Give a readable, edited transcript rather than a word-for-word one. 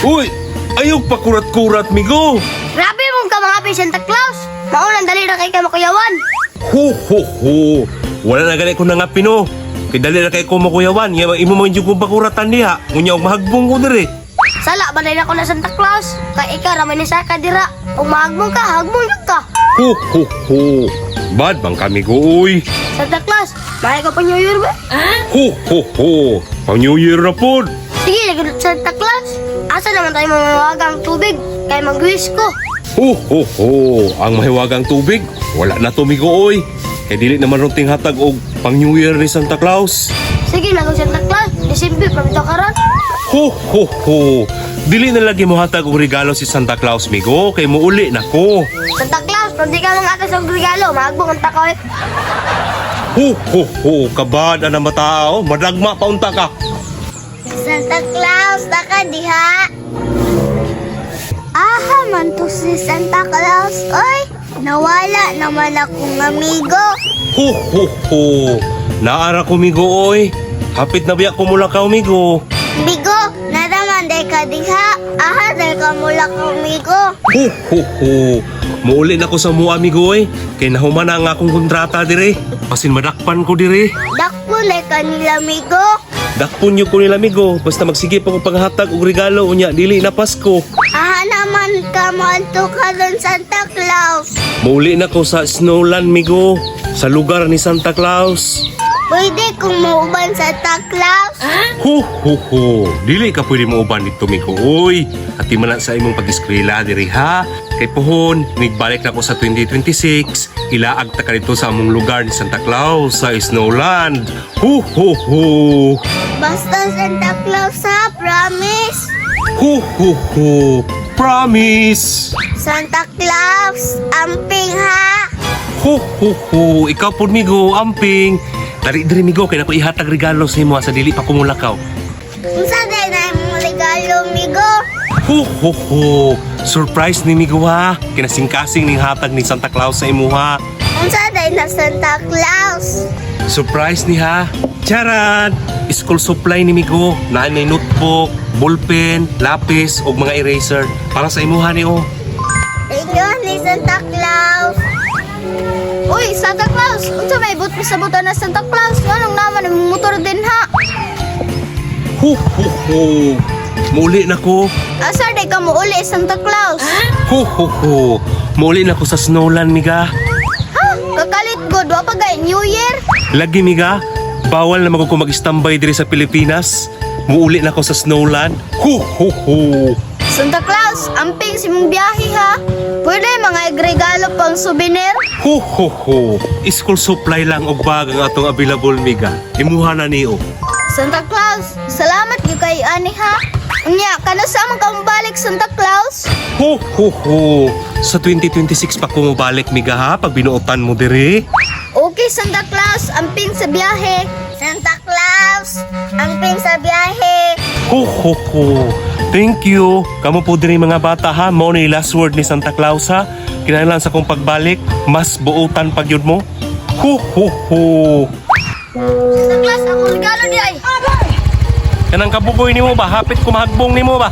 Uy, ayaw pa kurat-kurat, migo. Grabe mong ka mga Santa Claus. Maulang dali na kay kamakuyawan. Ho. Wala na ganit ko na nga pino. Kay dali na kay ko makuyawan. Imo man yung pakuratan niya. Ngunya og mahagbong ko diri. Sala ba na ako na Santa Claus? Kay ikaw ramay ni Saka dira. Kung mahagbong ka, hagbong yun ka. Ho. Bad bang kami ko, uy. Santa Claus, mahal ka pa New Year ba? Ho. Pang New Year na po. Sige, lagot Santa Claus. Asa naman tayo mamawagang tubig? Kay mag-wish ko. Ho. Ang mahiwagang tubig. Wala na to, migo, uy. Kay dili naman runting hatag og pang New Year ni Santa Claus. Sige, lagot Santa Claus. Disimple, pamito ka ron. Ho. Dili na lagi mo hatag og regalo si Santa Claus, migo. Kay muuli na ko. Santa Claus, pag di ka mga atas ng regalo, mahagbong ang takaw. Ho. Kabad na matao. Madagma pa unta ka. Santa Claus, taka diha. Aha, man to si Santa Claus. Oy, nawala naman akong amigo. Ho. Naara ko, migo, oy. Hapit na biya ko mula ka, migo. Bigo, naraman day ka diha. Aha, day ka mula ka amigo. Ho. Muuli na ko sa mua, amigo, oy. Kay nahuman na ang akong kontrata dire. Pasin madakpan ko dire. Dakpo day ka nila amigo. Dakpon nyo ko nila, amigo. Basta magsige pa ko panghatag og regalo unya dili na Pasko. Aha naman ka manto ka doon Santa Claus. Muuli na ko sa Snowland, migo. Sa lugar ni Santa Claus. Pwede kung mauban Santa Claus. Ho. Dili ka pwede mo uban dito, migo. Uy, ati man sa imong pag-eskwela diri, ha? Kay pohon, nigbalik na ko sa 2026. Ilaag ta ka dito sa among lugar ni Santa Claus sa Snowland. Ho. Basta Santa Claus ha, promise. Ho. Promise. Santa Claus, amping ha. Ho. Ikaw po, migo, amping. Dari migo, kaya ako ihatag regalo sa imo sa dili pa kumulakaw. Unsa day na imong regalo, migo? Ho. Surprise ni migo, ha. Kinasing-kasing ning hatag ni Santa Claus sa imo, ha. Unsa day na Santa Claus? Surprise ni, ha. Charan! School supply ni migo. Naan may notebook, ballpen, lapis, ug mga eraser. Para sa imo, ha, ni, oh. Inyo ni Santa Claus. Uy, Santa Claus! Unsa may but sa buta na Santa Claus? Anong naman ang motor din ha? Ho. Muli na ko. Asa day ka mo uli Santa Claus? Ho. Muli na ko sa Snowland, miga. Ha? Kakalit god wa pa gay New Year? Lagi, miga. Bawal na ko mag-standby diri sa Pilipinas. Muuli na ko sa Snowland. Ho. Santa Claus, amping si mong biyahe ha. Pwede mga regalo pang souvenir? Ho. School supply lang og bag ang atong available, miga. Imuha na niyo. Santa Claus, salamat gyud kay ani ha. Unya, kana sa man ka balik Santa Claus? Ho. Sa 2026 pa ko mabalik, miga, ha, pag binuotan mo diri. Okay, Santa Claus, amping sa biyahe. Santa Claus, amping sa biyahe. Ho. Thank you. Kamu po diri mga bata, ha. Mo ni last word ni Santa Claus, ha. Kinahanglan sa kong pagbalik, mas buutan pag yun mo. Ho. Santa Claus, ako regalo di ay. Kanang kabugoy nimo ba? Hapit kumahagbong nimo ba?